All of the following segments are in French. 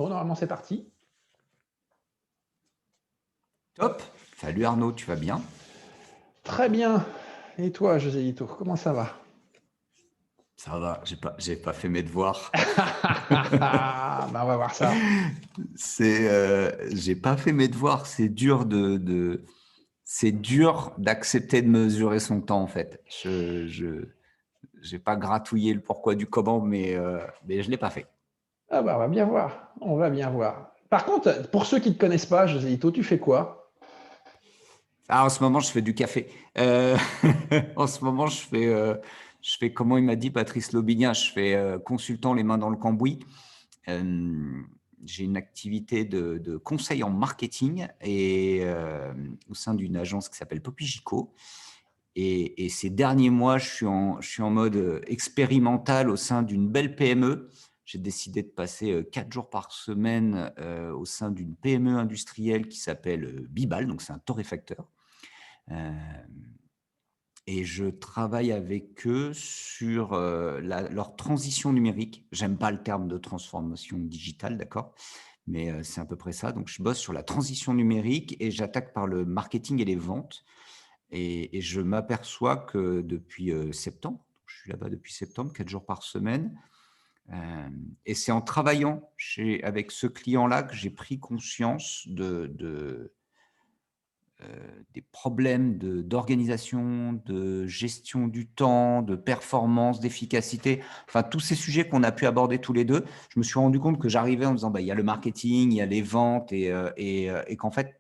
Bon, normalement, c'est parti. Top. Salut Arnaud, tu vas bien? Très bien. Et toi, José Lito, comment ça va? Ça va, j'ai pas fait mes devoirs. On va voir ça. J'ai pas fait mes devoirs. C'est dur d'accepter de mesurer son temps en fait. J'ai pas gratouillé le pourquoi du comment, mais je l'ai pas fait. Ah bah, on va bien voir. On va bien voir. Par contre, pour ceux qui ne te connaissent pas, José Lito, tu fais quoi? Ah, en ce moment, je fais du café. En ce moment, je fais, comment il m'a dit Patrice Lobignan, je fais consultant les mains dans le cambouis. J'ai une activité de conseil en marketing et au sein d'une agence qui s'appelle Popigico. Et ces derniers mois, je suis en mode expérimental au sein d'une belle PME. J'ai décidé de passer 4 jours par semaine au sein d'une PME industrielle qui s'appelle Bibal, donc c'est un torréfacteur. Et je travaille avec eux sur leur transition numérique. J'aime pas le terme de transformation digitale, d'accord, mais c'est à peu près ça. Donc, je bosse sur la transition numérique et j'attaque par le marketing et les ventes. Et je m'aperçois que depuis septembre, je suis là-bas depuis septembre, 4 jours par semaine, et c'est en travaillant avec ce client-là que j'ai pris conscience des problèmes d'organisation, de gestion du temps, de performance, d'efficacité, enfin tous ces sujets qu'on a pu aborder tous les deux. Je me suis rendu compte que j'arrivais en disant, bah, il y a le marketing, il y a les ventes et qu'en fait,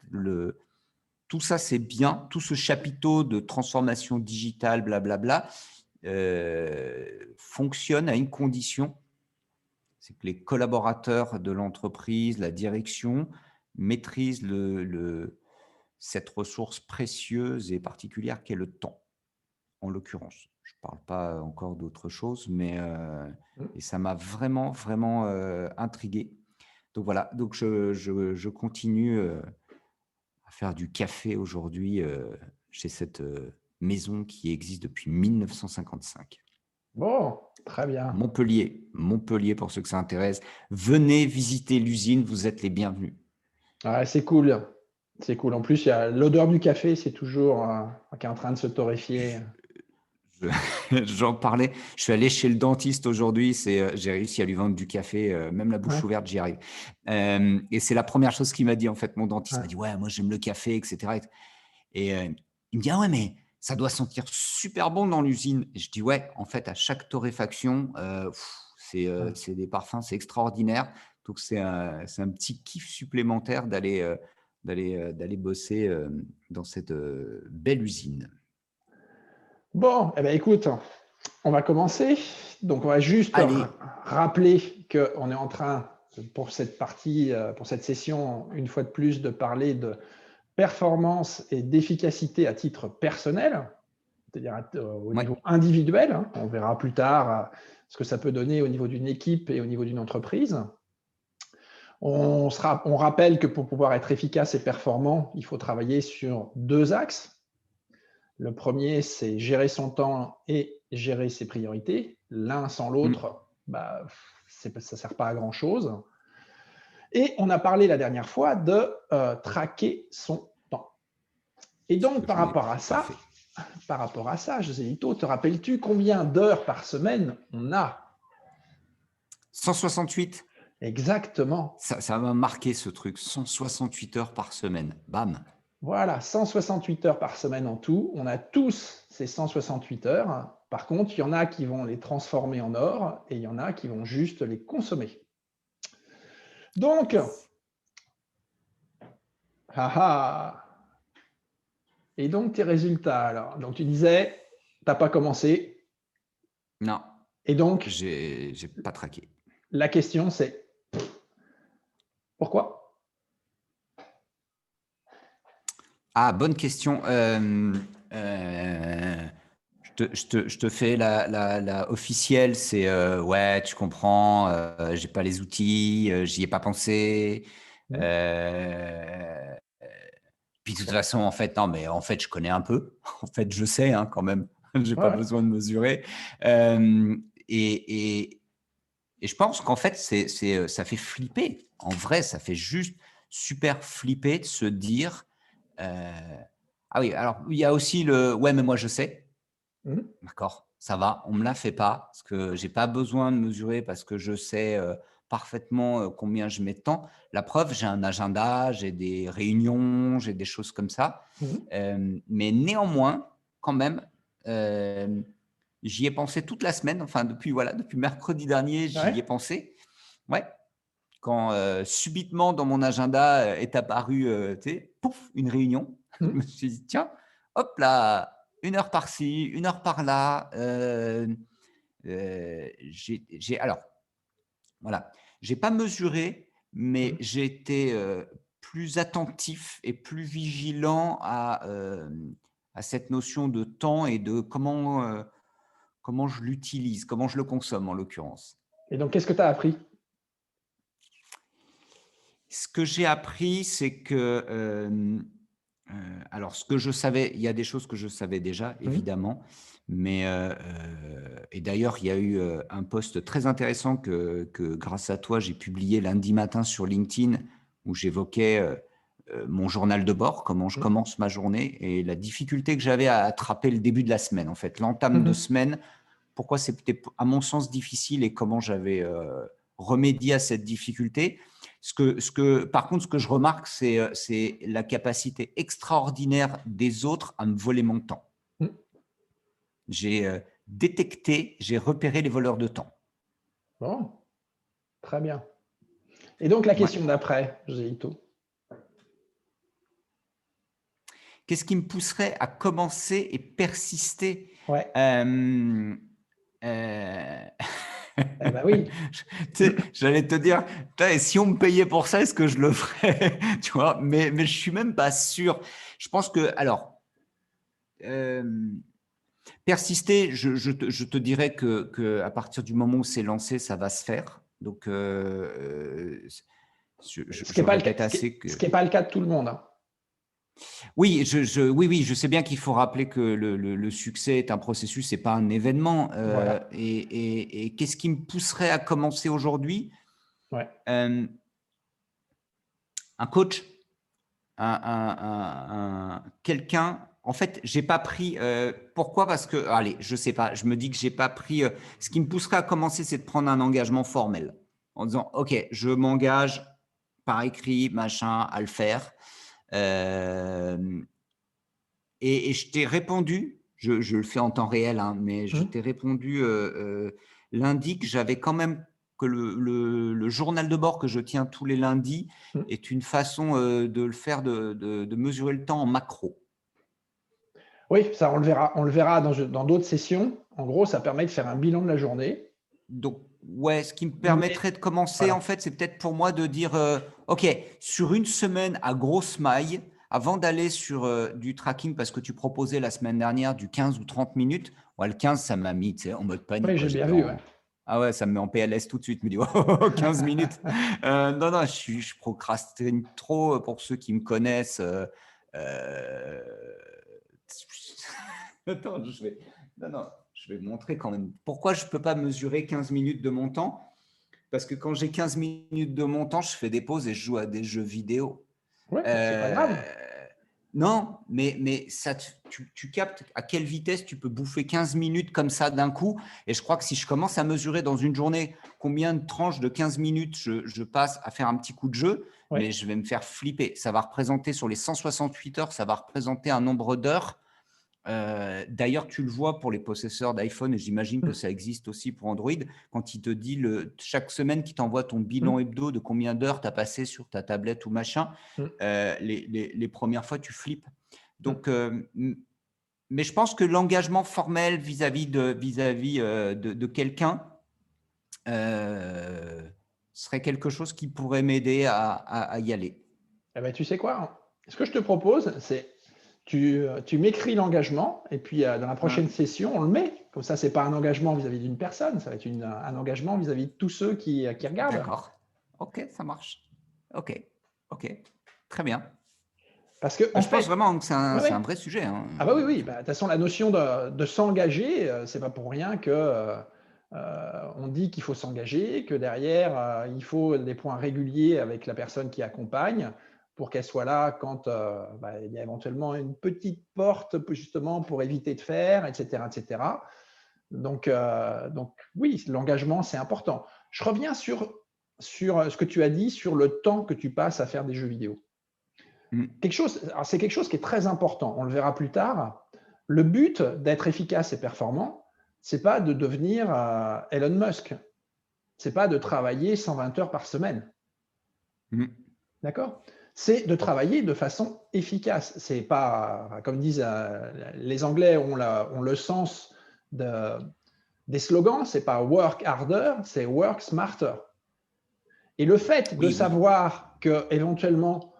tout ça, c'est bien. Tout ce chapiteau de transformation digitale, blablabla, fonctionne à une condition, c'est que les collaborateurs de l'entreprise, la direction, maîtrisent cette ressource précieuse et particulière qu'est le temps, en l'occurrence. Je ne parle pas encore d'autre chose, mais et ça m'a vraiment, vraiment intrigué. Donc voilà, donc je continue à faire du café aujourd'hui chez cette maison qui existe depuis 1955. Bon, très bien. Montpellier pour ceux que ça intéresse. Venez visiter l'usine, vous êtes les bienvenus. Ouais, c'est cool. C'est cool. En plus, il y a l'odeur du café, c'est toujours qui est en train de se torréfier. J'en parlais, je suis allé chez le dentiste aujourd'hui, j'ai réussi à lui vendre du café, même la bouche Ouais, ouverte, j'y arrive. Et c'est la première chose qu'il m'a dit, en fait, mon dentiste m'a ouais. dit, ouais, moi j'aime le café, etc. Et il me dit, ah ouais, mais ça doit sentir super bon dans l'usine. Et je dis, ouais, en fait, à chaque torréfaction, Ouais. c'est des parfums, c'est extraordinaire. Donc, c'est un petit kiff supplémentaire d'aller bosser dans cette belle usine. Bon, eh ben, écoute, on va commencer. Donc, on va juste Allez, rappeler qu'on est en train, pour cette partie, pour cette session, une fois de plus, de parler de performance et d'efficacité à titre personnel, c'est-à-dire au ouais. niveau individuel. Hein. On verra plus tard ce que ça peut donner au niveau d'une équipe et au niveau d'une entreprise. On rappelle que pour pouvoir être efficace et performant, il faut travailler sur deux axes. Le premier, c'est gérer son temps et gérer ses priorités. L'un sans Mm. l'autre, bah, ça ne sert pas à grand-chose. Et on a parlé la dernière fois de traquer son temps. Et Ce donc, que je n'ai pas fait. par rapport à ça, José Lito, te rappelles-tu combien d'heures par semaine on a? 168, Exactement. ça m'a marqué ce truc, 168 heures par semaine. Bam. Voilà, 168 heures par semaine en tout. On a tous ces 168 heures. Par contre, il y en a qui vont les transformer en or et il y en a qui vont juste les consommer. Donc, haha. Et donc, tes résultats alors. Donc, tu disais, tu n'as pas commencé. Non, Et donc, j'ai pas traqué. la question, c'est pourquoi? Ah, bonne question. Je te fais la officielle, c'est ouais, tu comprends, j'ai pas les outils, j'y ai pas pensé. Hmm. Euh, Puis de toute façon, en fait, non, mais en fait, je connais un peu. En fait, je sais hein, quand même. J'ai Ouais, pas ouais. besoin de mesurer. Euh, et, Et je pense qu'en fait, ça fait flipper. En vrai, ça fait juste super flipper de se dire ah oui, alors il y a aussi le ouais, mais moi je sais. D'accord, ça va, on ne me la fait pas parce que je n'ai pas besoin de mesurer parce que je sais parfaitement combien je mets de temps. La preuve, j'ai un agenda, j'ai des réunions, j'ai des choses comme ça. Mais néanmoins, quand même, j'y ai pensé toute la semaine, enfin depuis mercredi dernier, j'y ai Ouais. pensé. Ouais, quand subitement dans mon agenda est apparue, pouf, une réunion, je me suis dit, tiens, hop là, 1 heure par-ci, 1 heure par-là. Alors, voilà, j'ai pas mesuré, mais j'ai été plus attentif et plus vigilant à cette notion de temps et de comment je l'utilise, comment je le consomme en l'occurrence. Et donc, qu'est-ce que tu as appris? Ce que j'ai appris, c'est que, alors ce que je savais, il y a des choses que je savais déjà, évidemment, mais et d'ailleurs, il y a eu un post très intéressant que grâce à toi, j'ai publié lundi matin sur LinkedIn où j'évoquais mon journal de bord, comment je commence ma journée et la difficulté que j'avais à attraper le début de la semaine, en fait, l'entame de semaine, pourquoi c'était à mon sens difficile et comment j'avais remédié à cette difficulté. Par contre, ce que je remarque, c'est la capacité extraordinaire des autres à me voler mon temps. J'ai détecté, j'ai repéré les voleurs de temps. Bon, très bien. Et donc, la question d'après, José Ito. Qu'est-ce qui me pousserait à commencer et persister? Ouais. Eh ben oui. J'allais te dire, si on me payait pour ça, est-ce que je le ferais? Tu vois, mais je suis même pas sûr. Je pense que, alors, persister, je te dirais que à partir du moment où c'est lancé, ça va se faire. Donc, Ce qui je n'est pas le cas, répète assez que. ce qui est pas le cas de tout le monde. Hein. Oui, oui, je sais bien qu'il faut rappeler que le succès est un processus, c'est pas un événement. Voilà. Et qu'est-ce qui me pousserait à commencer aujourd'hui? Ouais. Un coach, quelqu'un. En fait, j'ai pas pris. Pourquoi? Parce que, allez, je sais pas. Je me dis que j'ai pas pris. Ce qui me pousserait à commencer, c'est de prendre un engagement formel, en disant, ok, je m'engage par écrit, machin, à le faire. Et je t'ai répondu, je le fais en temps réel, hein, mais je t'ai répondu lundi que j'avais quand même que le journal de bord que je tiens tous les lundis est une façon de le faire, de mesurer le temps en macro. Oui, ça, on le verra dans d'autres sessions. En gros, ça permet de faire un bilan de la journée. Donc, ouais, ce qui me Mais, permettrait de commencer, voilà. en fait, c'est peut-être pour moi de dire, OK, sur une semaine à grosse maille, avant d'aller sur du tracking, parce que tu proposais la semaine dernière du 15 ou 30 minutes, ouais, le 15, ça m'a mis en mode panique. Oui, Quoi. j'ai bien vu. Ouais. Ah ouais, ça me met en PLS tout de suite. Je me dis, oh, 15 minutes. Non, non, je procrastine trop pour ceux qui me connaissent. Euh, Attends, non, je vais montrer quand même. Pourquoi je ne peux pas mesurer 15 minutes de mon temps? Parce que quand j'ai 15 minutes de mon temps, je fais des pauses et je joue à des jeux vidéo. Ouais, c'est pas grave. Non, mais ça, tu captes à quelle vitesse tu peux bouffer 15 minutes comme ça d'un coup. Et je crois que si je commence à mesurer dans une journée combien de tranches de 15 minutes je passe à faire un petit coup de jeu, Ouais. mais je vais me faire flipper. Ça va représenter sur les 168 heures, ça va représenter un nombre d'heures. D'ailleurs, tu le vois pour les possesseurs d'iPhone, et j'imagine que ça existe aussi pour Android, quand il te dit chaque semaine qu'il t'envoie ton bilan hebdo de combien d'heures tu as passé sur ta tablette ou machin, les premières fois, tu flippes. Donc, mais je pense que l'engagement formel vis-à-vis de quelqu'un serait quelque chose qui pourrait m'aider à y aller. Eh ben, tu sais quoi? Ce que je te propose, c'est tu m'écris l'engagement et puis dans la prochaine session, on le met. Comme ça, ce n'est pas un engagement vis-à-vis d'une personne, ça va être un engagement vis-à-vis de tous ceux qui regardent. D'accord. Ok, ça marche. Ok, très bien. Parce que, en Je pense fait, vraiment que c'est ouais. un vrai sujet. Hein. Ah bah oui, oui. Bah, de toute façon, la notion de s'engager, c'est pas pour rien que On dit qu'il faut s'engager, que derrière, il faut des points réguliers avec la personne qui accompagne pour qu'elle soit là quand il y a éventuellement une petite porte justement pour éviter de faire, etc. etc. Donc oui, l'engagement, c'est important. Je reviens sur ce que tu as dit sur le temps que tu passes à faire des jeux vidéo. C'est quelque chose qui est très important. On le verra plus tard. Le but d'être efficace et performant, c'est pas de devenir Elon Musk. C'est pas de travailler 120 heures par semaine. D'accord? C'est de travailler de façon efficace. C'est pas, comme disent les Anglais, ont le sens des slogans. C'est pas work harder, c'est work smarter. Et le fait de savoir que éventuellement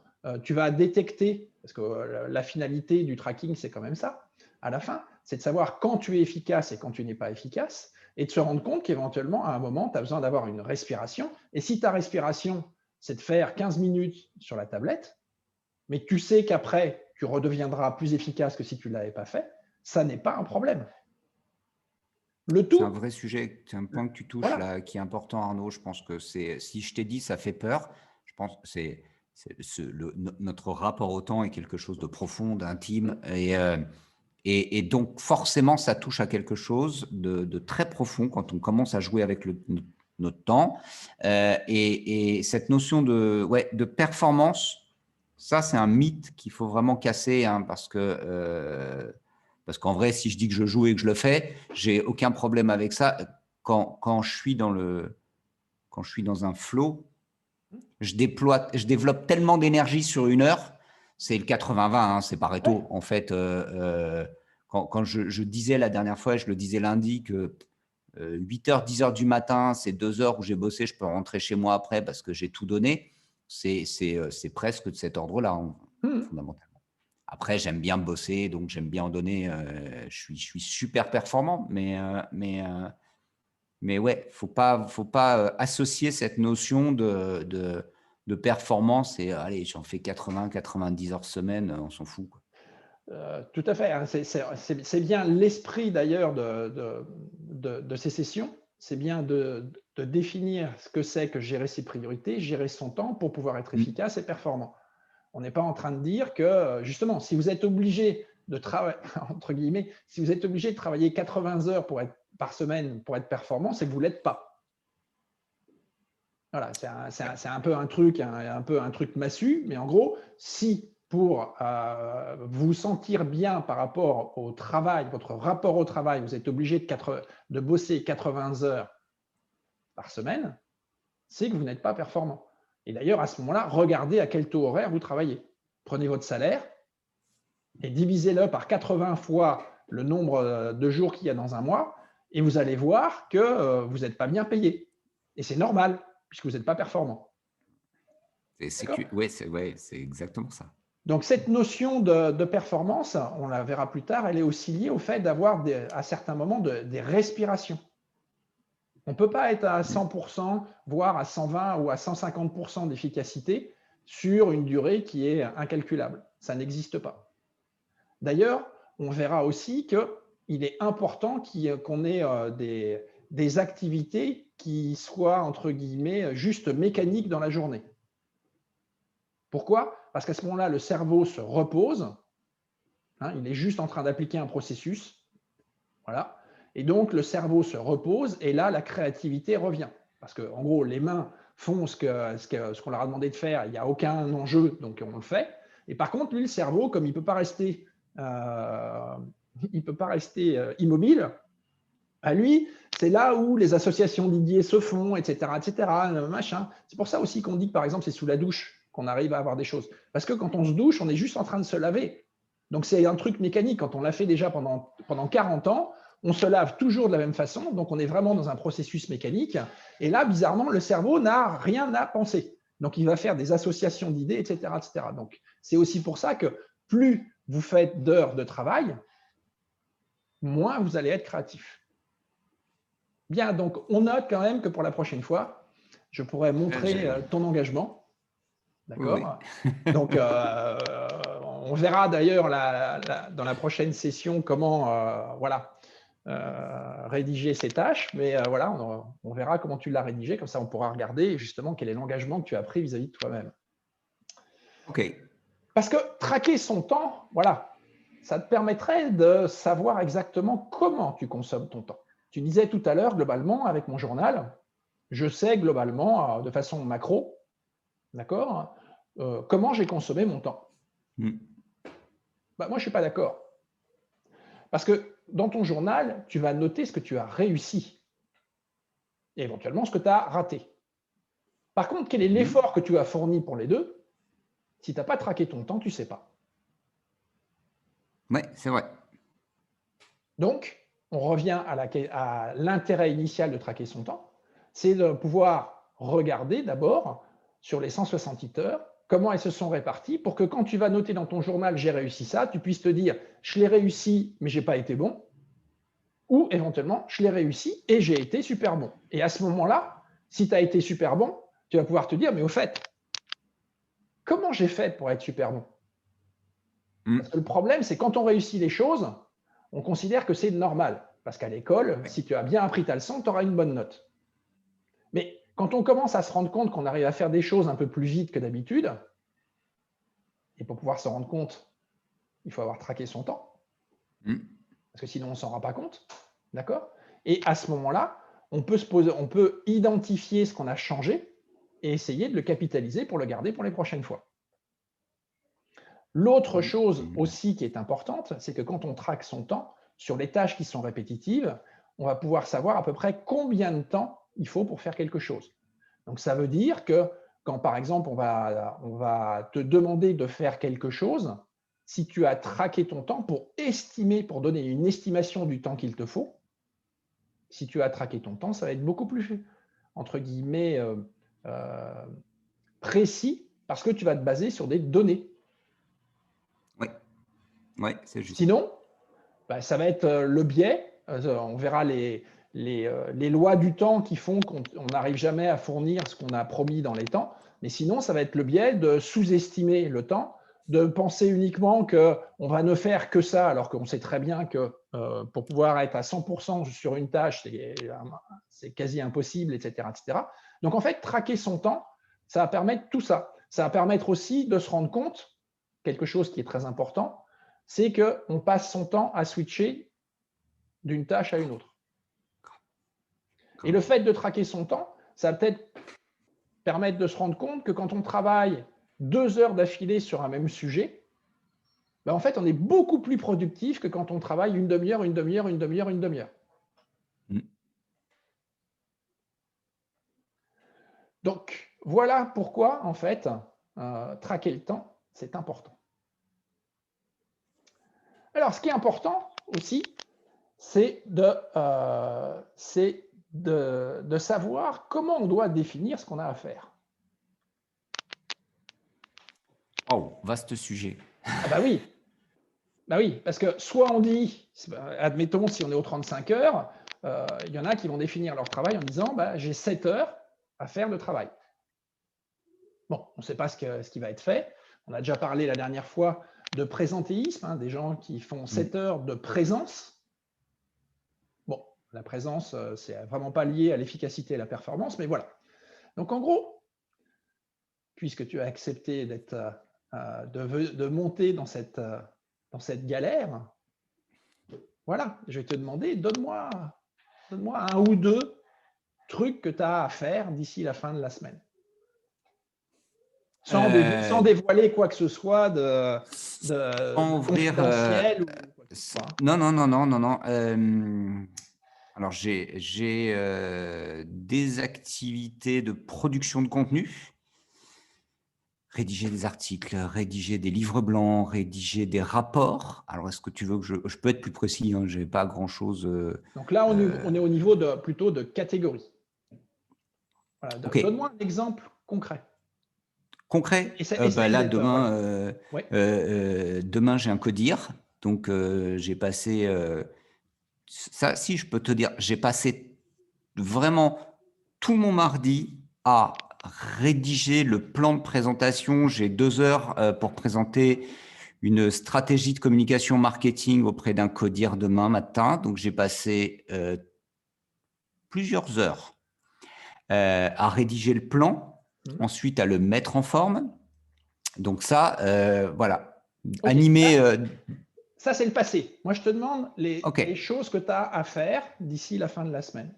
tu vas détecter, parce que la finalité du tracking, c'est quand même ça, à la fin, c'est de savoir quand tu es efficace et quand tu n'es pas efficace, et de se rendre compte qu'éventuellement, à un moment, tu as besoin d'avoir une respiration. Et si ta respiration, c'est de faire 15 minutes sur la tablette, mais que tu sais qu'après, tu redeviendras plus efficace que si tu ne l'avais pas fait, ça n'est pas un problème. C'est un vrai sujet, c'est un point que tu touches voilà. là qui est important, Arnaud. Je pense que si je t'ai dit ça fait peur, je pense que notre rapport au temps est quelque chose de profond, d'intime, et donc forcément ça touche à quelque chose de très profond quand on commence à jouer avec notre temps, et cette notion de performance, ça c'est un mythe qu'il faut vraiment casser, hein, parce qu'en vrai, si je dis que je joue et que je le fais, j'ai aucun problème avec ça. Quand je suis dans un flow, je développe tellement d'énergie sur une heure. C'est le 80-20, hein, c'est Pareto. En fait, quand je disais la dernière fois, je le disais lundi, que 8h, 10h du matin, c'est 2 heures où j'ai bossé, je peux rentrer chez moi après parce que j'ai tout donné. C'est presque de cet ordre-là, fondamentalement. Après, j'aime bien bosser, donc j'aime bien en donner. Je suis super performant, mais ouais, faut pas associer cette notion de performance et allez, j'en fais 80-90 heures semaine, on s'en fout, quoi. Tout à fait. Hein. C'est bien l'esprit d'ailleurs de ces sessions. C'est bien de définir ce que c'est que gérer ses priorités, gérer son temps pour pouvoir être efficace et performant. On n'est pas en train de dire que, justement, si vous êtes obligé de travailler, entre guillemets, si vous êtes obligé de travailler 80 heures par semaine pour être performant, c'est que vous ne l'êtes pas. Voilà, c'est un peu un truc massu, mais en gros, si pour vous sentir bien par rapport au travail, votre rapport au travail, vous êtes obligé de bosser 80 heures par semaine, c'est que vous n'êtes pas performant. Et d'ailleurs, à ce moment-là, regardez à quel taux horaire vous travaillez. Prenez votre salaire et divisez-le par 80 fois le nombre de jours qu'il y a dans un mois, et vous allez voir que vous n'êtes pas bien payé. Et c'est normal, puisque vous n'êtes pas performant. Oui, c'est exactement ça. Donc, cette notion de performance, on la verra plus tard, elle est aussi liée au fait d'avoir à certains moments des respirations. On ne peut pas être à 100%, voire à 120 ou à 150% d'efficacité sur une durée qui est incalculable. Ça n'existe pas. D'ailleurs, on verra aussi qu'il est important qu'on ait des activités qui soient, entre guillemets, juste mécaniques dans la journée. Pourquoi? Parce qu'à ce moment-là, le cerveau se repose. Hein, il est juste en train d'appliquer un processus. Voilà. Et donc, le cerveau se repose et là, la créativité revient. Parce qu'en gros, les mains font ce qu'on leur a demandé de faire. Il n'y a aucun enjeu, donc on le fait. Et par contre, lui, le cerveau, comme il ne peut pas rester, immobile, à lui, c'est là où les associations d'idées se font, etc., etc., machin. C'est pour ça aussi qu'on dit que, par exemple, c'est sous la douche qu'on arrive à avoir des choses. Parce que quand on se douche, on est juste en train de se laver. Donc, c'est un truc mécanique. Quand on l'a fait déjà pendant 40 ans, on se lave toujours de la même façon. Donc, on est vraiment dans un processus mécanique. Et là, bizarrement, le cerveau n'a rien à penser. Donc, il va faire des associations d'idées, etc., etc. Donc, c'est aussi pour ça que plus vous faites d'heures de travail, moins vous allez être créatif. Bien, donc on note quand même que pour la prochaine fois, je pourrais montrer ton engagement. D'accord. Oui. Donc, on verra d'ailleurs dans la prochaine session comment, voilà, rédiger ces tâches, mais voilà, on verra comment tu l'as rédigé, comme ça on pourra regarder justement quel est l'engagement que tu as pris vis-à-vis de toi-même. OK. Parce que traquer son temps, voilà, ça te permettrait de savoir exactement comment tu consommes ton temps. Tu disais tout à l'heure, globalement, avec mon journal, je sais globalement, de façon macro, d'accord, comment j'ai consommé mon temps. Bah, moi, je ne suis pas d'accord. Parce que dans ton journal, tu vas noter ce que tu as réussi et éventuellement ce que tu as raté. Par contre, quel est l'effort que tu as fourni pour les deux? Si tu n'as pas traqué ton temps, tu ne sais pas. Oui, c'est vrai. Donc, on revient à l'intérêt initial de traquer son temps, c'est de pouvoir regarder d'abord sur les 168 heures comment elles se sont réparties pour que quand tu vas noter dans ton journal « j'ai réussi ça », tu puisses te dire « je l'ai réussi, mais je n'ai pas été bon » ou éventuellement « je l'ai réussi et j'ai été super bon ». Et à ce moment-là, si tu as été super bon, tu vas pouvoir te dire « mais au fait, comment j'ai fait pour être super bon ?» Parce que le problème, c'est quand on réussit les choses, on considère que c'est normal. Parce qu'à l'école, si tu as bien appris ta leçon, tu auras une bonne note. Mais quand on commence à se rendre compte qu'on arrive à faire des choses un peu plus vite que d'habitude, et pour pouvoir se rendre compte, il faut avoir traqué son temps, parce que sinon on ne s'en rend pas compte, d'accord? Et à ce moment-là, on peut identifier ce qu'on a changé et essayer de le capitaliser pour le garder pour les prochaines fois. L'autre chose aussi qui est importante, c'est que quand on traque son temps, sur les tâches qui sont répétitives, on va pouvoir savoir à peu près combien de temps il faut pour faire quelque chose. Donc ça veut dire que quand par exemple on va te demander de faire quelque chose, si tu as traqué ton temps pour estimer, pour donner une estimation du temps qu'il te faut, si tu as traqué ton temps, ça va être beaucoup plus, entre guillemets, précis, parce que tu vas te baser sur des données. Oui, c'est juste. Sinon, bah, ça va être le biais. On verra les lois du temps qui font qu'on n'arrive jamais à fournir ce qu'on a promis dans les temps. Mais sinon, ça va être le biais de sous-estimer le temps, de penser uniquement qu'on va ne faire que ça, alors qu'on sait très bien que pour pouvoir être à 100% sur une tâche, c'est quasi impossible, etc., etc. Donc, en fait, traquer son temps, ça va permettre tout ça. Ça va permettre aussi de se rendre compte, quelque chose qui est très important, c'est qu'on passe son temps à switcher d'une tâche à une autre. Et le fait de traquer son temps, ça va peut-être permettre de se rendre compte que quand on travaille 2 heures d'affilée sur un même sujet, ben en fait, on est beaucoup plus productif que quand on travaille une demi-heure, une demi-heure, une demi-heure, une demi-heure. Donc, voilà pourquoi, en fait, traquer le temps, c'est important. Alors, ce qui est important aussi, c'est de savoir comment on doit définir ce qu'on a à faire. Oh, vaste sujet. Ah bah oui. Bah oui, parce que soit on dit, admettons si on est aux 35 heures, il y en a qui vont définir leur travail en disant bah, j'ai 7 heures à faire de travail. Bon, on ne sait pas ce qui va être fait. On a déjà parlé la dernière fois de présentéisme, hein, des gens qui font 7 heures de présence. Bon, la présence, c'est vraiment pas lié à l'efficacité et la performance, mais voilà. Donc en gros, puisque tu as accepté de monter dans cette galère, voilà, je vais te demander, donne-moi un ou deux trucs que tu as à faire d'ici la fin de la semaine. Sans dévoiler quoi que ce soit de confidentiel. Non. Alors, j'ai des activités de production de contenu, rédiger des articles, rédiger des livres blancs, rédiger des rapports. Alors, est-ce que tu veux que je peux être plus précis, hein, je n'ai pas grand-chose. Donc là, on est au niveau plutôt de catégorie. Voilà, okay. Donne-moi un exemple concret. Concret, là, demain, demain j'ai un codir. Donc, j'ai passé, ça, si je peux te dire, j'ai passé vraiment tout mon mardi à rédiger le plan de présentation. J'ai 2 heures pour présenter une stratégie de communication marketing auprès d'un codir demain matin. Donc, j'ai passé plusieurs heures à rédiger le plan, ensuite à le mettre en forme. Donc ça, voilà, okay. animer… Ça, c'est le passé. Moi, je te demande les choses que tu as à faire d'ici la fin de la semaine.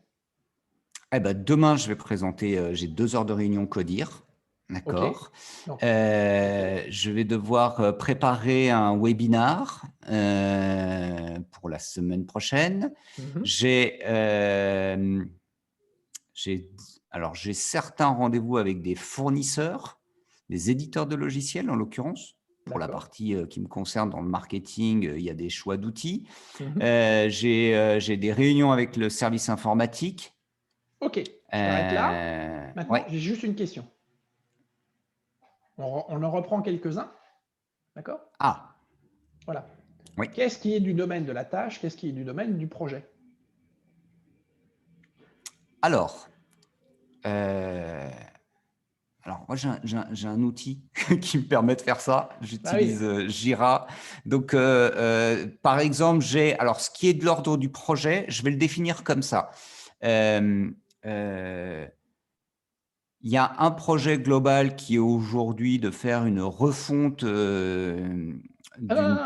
Eh ben, demain, je vais présenter, j'ai 2 heures de réunion codir. D'accord. Je vais devoir préparer un webinar pour la semaine prochaine. J'ai certains rendez-vous avec des fournisseurs, des éditeurs de logiciels en l'occurrence. Pour la partie qui me concerne dans le marketing, il y a des choix d'outils. J'ai des réunions avec le service informatique. Ok, je t'arrête là. Maintenant, j'ai juste une question. On en reprend quelques-uns. D'accord? Ah. Voilà. Oui. Qu'est-ce qui est du domaine de la tâche? Qu'est-ce qui est du domaine du projet? Alors, moi, j'ai un outil qui me permet de faire ça. J'utilise Jira. Donc, par exemple, alors, ce qui est de l'ordre du projet, je vais le définir comme ça. Il y a un projet global qui est aujourd'hui de faire une refonte d'une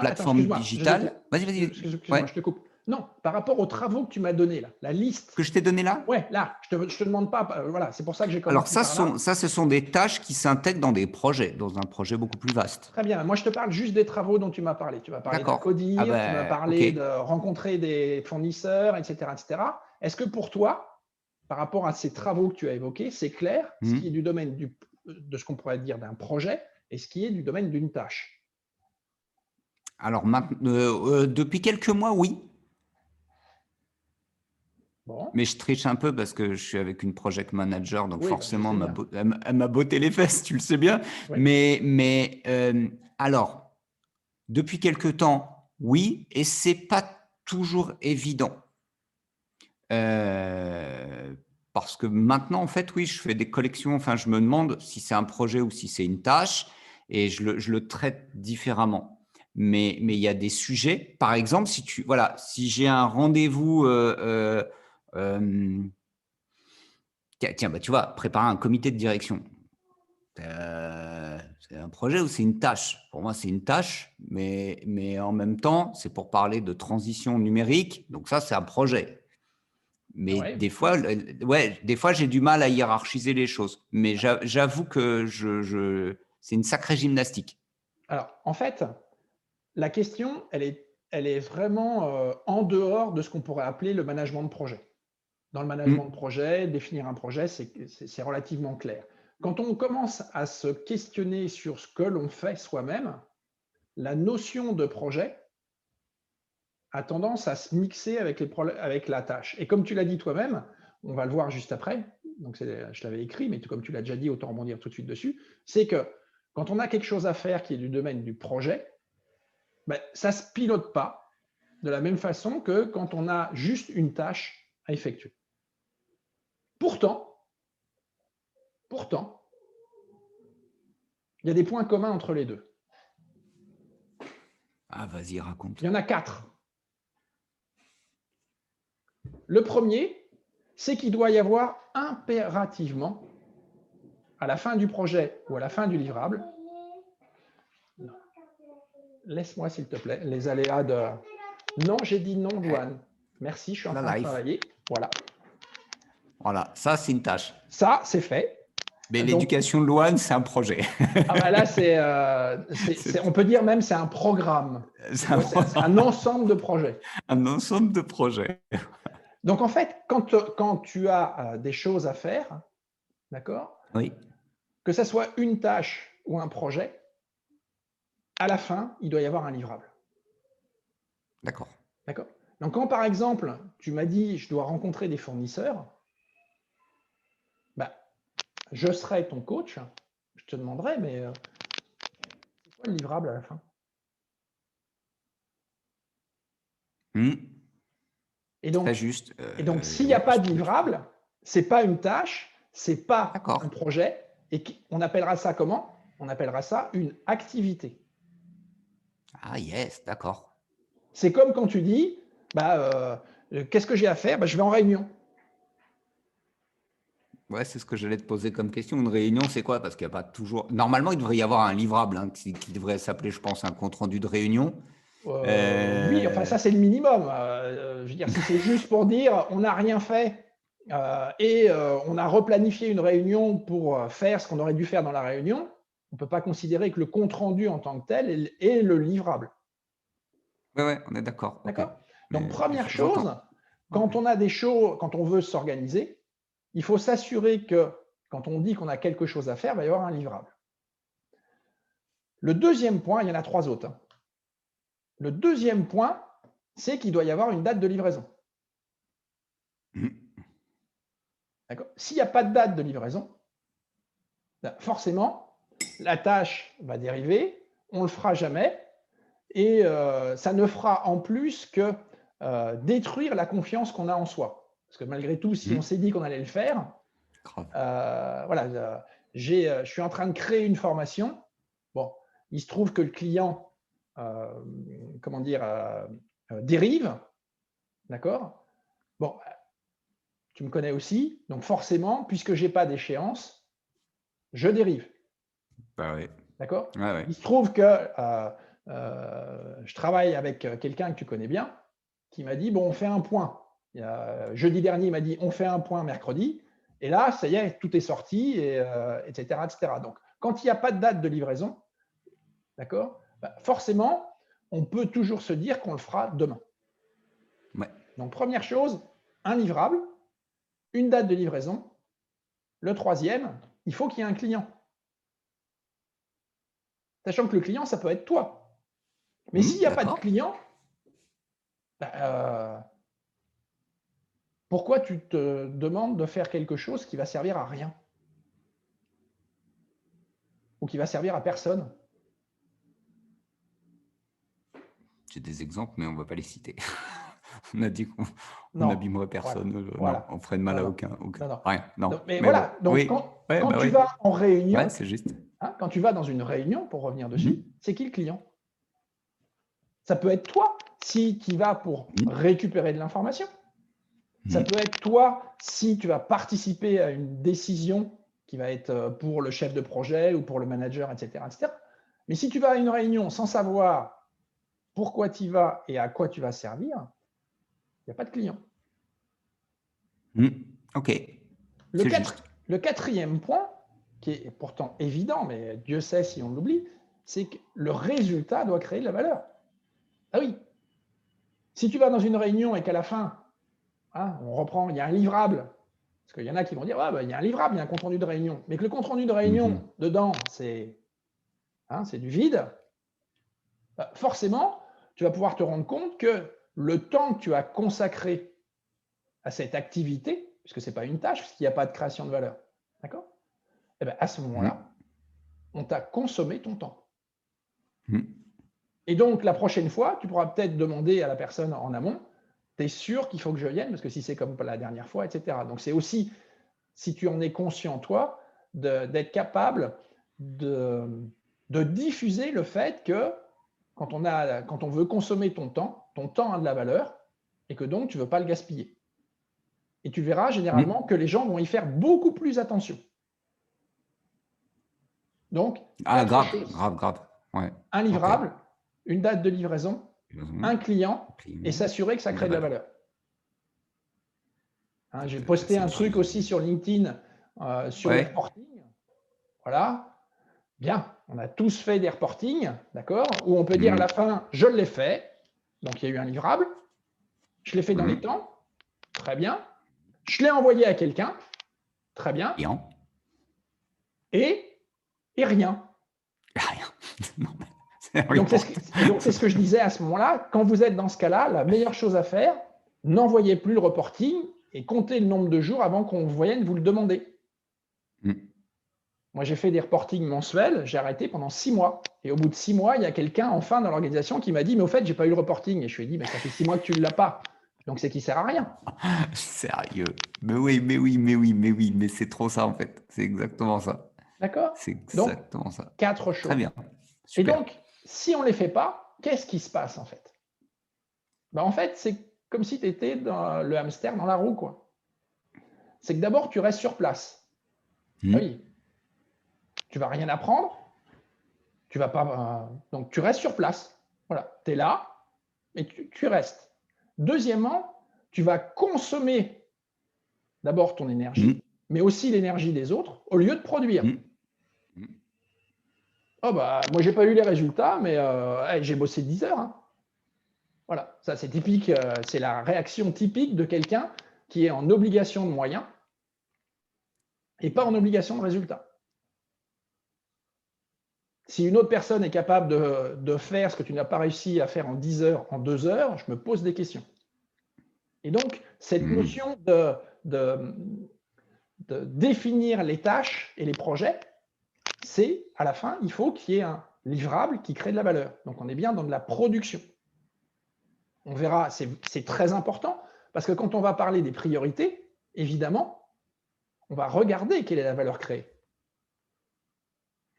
plateforme digitale. Vas-y. Excuse-moi, je te coupe. Non, par rapport aux travaux que tu m'as donnés là, la liste. Que je t'ai donné là? Ouais, là, je te demande pas. Voilà, c'est pour ça que j'ai commencé. Alors, ce sont des tâches qui s'intègrent dans des projets, dans un projet beaucoup plus vaste. Très bien. Moi, je te parle juste des travaux dont tu m'as parlé. Tu m'as parlé de codir, tu m'as parlé de rencontrer des fournisseurs, etc., etc. Est-ce que pour toi, par rapport à ces travaux que tu as évoqués, c'est clair ce qui est du domaine de ce qu'on pourrait dire d'un projet et ce qui est du domaine d'une tâche? Alors, depuis quelques mois, oui. Bon. Mais je triche un peu parce que je suis avec une project manager, donc forcément, elle m'a botté les fesses, tu le sais bien. Oui. Mais alors, depuis quelque temps, oui, et c'est pas toujours évident. Parce que maintenant, en fait, oui, je fais des collections. Enfin, je me demande si c'est un projet ou si c'est une tâche, et je le traite différemment. Mais il y a des sujets. Par exemple, si j'ai un rendez-vous, tiens, tu vois, préparer un comité de direction. C'est un projet ou c'est une tâche? Pour moi, c'est une tâche, mais en même temps, c'est pour parler de transition numérique. Donc ça, c'est un projet. Mais des fois, j'ai du mal à hiérarchiser les choses. Mais j'avoue que c'est une sacrée gymnastique. Alors, en fait, la question, elle est vraiment en dehors de ce qu'on pourrait appeler le management de projet. Dans le management de projet, définir un projet, c'est relativement clair. Quand on commence à se questionner sur ce que l'on fait soi-même, la notion de projet a tendance à se mixer avec la tâche. Et comme tu l'as dit toi-même, on va le voir juste après, donc je l'avais écrit, mais comme tu l'as déjà dit, autant rebondir tout de suite dessus, c'est que quand on a quelque chose à faire qui est du domaine du projet, ben, ça ne se pilote pas de la même façon que quand on a juste une tâche à effectuer. Pourtant, il y a des points communs entre les deux. Ah, vas-y, raconte. Il y en a 4. Le premier, c'est qu'il doit y avoir impérativement, à la fin du projet ou à la fin du livrable, laisse-moi s'il te plaît, les aléas de… Non, j'ai dit non, Douane. Merci, je suis en train de travailler. Voilà. Voilà, ça, c'est une tâche. Ça, c'est fait. Mais l'éducation de Louane, c'est un projet. Ah bah là, on peut dire même c'est un programme. C'est un ensemble de projets. Un ensemble de projets. Donc en fait, quand tu as des choses à faire, d'accord? Oui. Que ce soit une tâche ou un projet, à la fin, il doit y avoir un livrable. D'accord. D'accord. Donc quand par exemple, tu m'as dit je dois rencontrer des fournisseurs, bah, je serai ton coach, je te demanderai, mais c'est quoi le livrable à la fin? Et donc, très juste. Et donc s'il n'y a pas de livrable, ce n'est pas une tâche, ce n'est pas un projet, et on appellera ça comment? On appellera ça une activité. Ah, yes, d'accord. C'est comme quand tu dis, qu'est-ce que j'ai à faire? Je vais en réunion. Ouais, c'est ce que j'allais te poser comme question. Une réunion, c'est quoi? Parce qu'il n'y a pas toujours. Normalement, il devrait y avoir un livrable hein, qui devrait s'appeler, je pense, un compte-rendu de réunion. Oui, enfin ça c'est le minimum. Je veux dire, si c'est juste pour dire on n'a rien fait et on a replanifié une réunion pour faire ce qu'on aurait dû faire dans la réunion, on ne peut pas considérer que le compte-rendu en tant que tel est le livrable. Ouais, ouais, on est d'accord. Ok. D'accord? Donc, Mais première chose, j'entends. quand Ok. on a des choses, quand on veut s'organiser, il faut s'assurer que quand on dit qu'on a quelque chose à faire, il va y avoir un livrable. Le deuxième point, il y en a 3 autres. Le deuxième point, c'est qu'il doit y avoir une date de livraison. Mhm. D'accord? S'il n'y a pas de date de livraison, forcément, la tâche va dériver, on ne le fera jamais, et ça ne fera en plus que détruire la confiance qu'on a en soi. Parce que malgré tout, si on Mhm. s'est dit qu'on allait le faire, Grave. voilà, je suis en train de créer une formation. Bon, il se trouve que le client, euh, comment dire, dérive, d'accord? Bon, tu me connais aussi, donc forcément, puisque je n'ai pas d'échéance, je dérive. Bah ouais. D'accord? Ouais, ouais. Il se trouve que je travaille avec quelqu'un que tu connais bien, qui m'a dit, bon, on fait un point. Jeudi dernier, il m'a dit, on fait un point mercredi. Et là, ça y est, tout est sorti, et, etc., etc. Donc, quand il n'y a pas de date de livraison, d'accord, forcément, on peut toujours se dire qu'on le fera demain. Ouais. Donc, première chose, un livrable, une date de livraison. Le troisième, il faut qu'il y ait un client. Sachant que le client, ça peut être toi. Mais s'il n'y a pas de D'accord. client, bah, pourquoi tu te demandes de faire quelque chose qui va servir à rien ou qui va servir à personne? J'ai des exemples, mais on ne va pas les citer. On a dit qu'on Non, n'abîmerait voilà, personne. Non, voilà. on ferait de mal Non, à non, aucun. non, non. Rien. Non. Mais Mais bon. voilà, donc Oui. Ouais, quand bah tu oui. vas en Ouais, réunion, c'est juste. hein, quand tu vas dans une réunion, pour revenir dessus, Mhm. c'est qui le client? Ça peut être toi si tu vas pour Mhm. récupérer de l'information. Ça Mhm. peut être toi si tu vas participer à une décision qui va être pour le chef de projet ou pour le manager, etc., etc. Mais si tu vas à une réunion sans savoir pourquoi tu y vas et à quoi tu vas servir, il n'y a pas de client. Mhm. Ok. Le, C'est quatre- juste. le quatrième point, qui est pourtant évident, mais Dieu sait si on l'oublie, c'est que le résultat doit créer de la valeur. Ah oui, si tu vas dans une réunion et qu'à la fin, hein, on reprend, il y a un livrable, parce qu'il y en a qui vont dire, il y a un livrable, il y a un compte-rendu de réunion, mais que le compte-rendu de réunion, Mhm. dedans, c'est du vide, forcément, tu vas pouvoir te rendre compte que le temps que tu as consacré à cette activité, puisque ce n'est pas une tâche, puisqu'il n'y a pas de création de valeur, d'accord? Eh bien, à ce Mhm. moment-là, on t'a consommé ton temps. Mhm. Et donc, la prochaine fois, tu pourras peut-être demander à la personne en amont, tu es sûr qu'il faut que je vienne, parce que si c'est comme la dernière fois, etc. Donc, c'est aussi, si tu en es conscient, toi, d'être capable de, diffuser le fait que quand on veut consommer ton temps a de la valeur, et que donc, tu ne veux pas le gaspiller. Et tu verras généralement Mhm. que les gens vont y faire beaucoup plus attention. Donc, Ah, 4 grave, choses. grave, grave. Ouais. Un Ok. livrable, une date de livraison, Livraison, un client et client, s'assurer que ça de la crée de la valeur. valeur. Hein, j'ai Tac, posté c'est un truc aussi du. sur LinkedIn sur les Ouais. reportings. Voilà. Bien, on a tous fait des reportings, d'accord, où on peut dire à la Mhm. fin, je l'ai fait. Donc, il y a eu un livrable. Je l'ai fait dans les Mhm. temps. Très bien. Je l'ai envoyé à quelqu'un. Très bien. Client. Et, rien. Rien. Non, mais c'est Et rien. donc, c'est ce que je disais à ce moment-là. Quand vous êtes dans ce cas-là, la meilleure chose à faire, n'envoyez plus le reporting et comptez le nombre de jours avant qu'on vienne vous le demander. Mhm. Moi, j'ai fait des reportings mensuels, j'ai arrêté pendant 6 mois. Et au bout de 6 mois, il y a quelqu'un enfin dans l'organisation qui m'a dit, mais au fait, j'ai pas eu le reporting. Et je lui ai dit, mais ça fait 6 mois que tu ne l'as pas. Donc, c'est qu'il sert à rien. Sérieux. Mais oui, mais oui, mais oui, mais oui, mais c'est trop ça en fait. C'est exactement ça. D'accord? C'est Donc, exactement ça. 4 Très choses. bien. Et Super. donc, si on ne les fait pas, qu'est-ce qui se passe en fait? En fait, c'est comme si tu étais dans le hamster dans la roue, quoi. C'est que d'abord, tu restes sur place. Ah oui, tu vas rien apprendre, tu vas pas, donc tu restes sur place. Voilà, tu es là, et tu restes. Deuxièmement, tu vas consommer d'abord ton énergie, mais aussi l'énergie des autres, au lieu de produire. Oh bah, moi, j'ai pas eu les résultats, mais j'ai bossé 10 heures. Hein. Voilà, ça c'est typique, c'est la réaction typique de quelqu'un qui est en obligation de moyens et pas en obligation de résultats. Si une autre personne est capable de faire ce que tu n'as pas réussi à faire en 10 heures, en 2 heures, je me pose des questions. Et donc, cette notion de définir les tâches et les projets, c'est, à la fin, il faut qu'il y ait un livrable qui crée de la valeur. Donc, on est bien dans de la production. On verra, c'est très important, parce que quand on va parler des priorités, évidemment, on va regarder quelle est la valeur créée.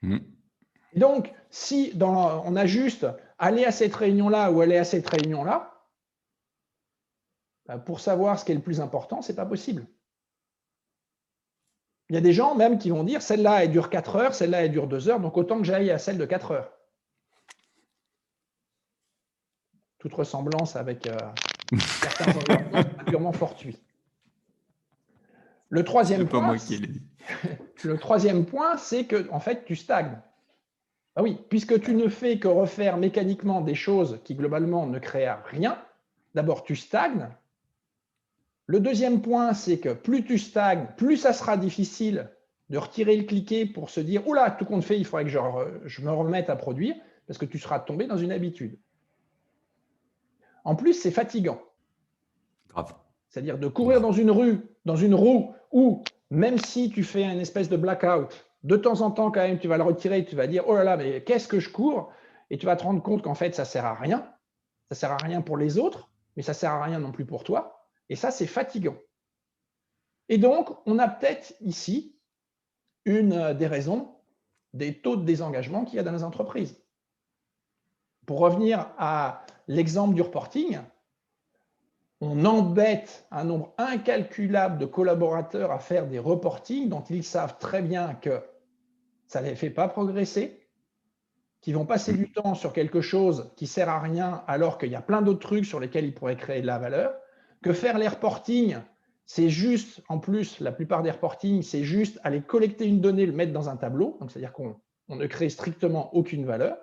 Et donc, si on a juste aller à cette réunion-là ou aller à cette réunion-là, pour savoir ce qui est le plus important, ce n'est pas possible. Il y a des gens même qui vont dire celle-là, elle dure 4 heures, celle-là, elle dure 2 heures, donc autant que j'aille à celle de 4 heures. Toute ressemblance avec certains environnements est purement fortuit. Le troisième point, c'est que en fait, tu stagnes. Ah oui, puisque tu ne fais que refaire mécaniquement des choses qui globalement ne créent rien, d'abord tu stagnes. Le deuxième point, c'est que plus tu stagnes, plus ça sera difficile de retirer le cliquet pour se dire « Oula, tout compte fait, il faudrait que je me remette à produire » parce que tu seras tombé dans une habitude. En plus, c'est fatigant. Grave. C'est-à-dire de courir dans une roue où, même si tu fais une espèce de blackout, de temps en temps, quand même, tu vas le retirer, tu vas dire « Oh là là, mais qu'est-ce que je cours ?» Et tu vas te rendre compte qu'en fait, ça ne sert à rien. Ça ne sert à rien pour les autres, mais ça ne sert à rien non plus pour toi. Et ça, c'est fatigant. Et donc, on a peut-être ici une des raisons des taux de désengagement qu'il y a dans les entreprises. Pour revenir à l'exemple du reporting, on embête un nombre incalculable de collaborateurs à faire des reportings dont ils savent très bien que ça ne les fait pas progresser, qu'ils vont passer du temps sur quelque chose qui ne sert à rien alors qu'il y a plein d'autres trucs sur lesquels ils pourraient créer de la valeur, que faire les reportings, c'est juste, en plus, la plupart des reportings, c'est juste aller collecter une donnée, le mettre dans un tableau, donc c'est-à-dire qu'on ne crée strictement aucune valeur.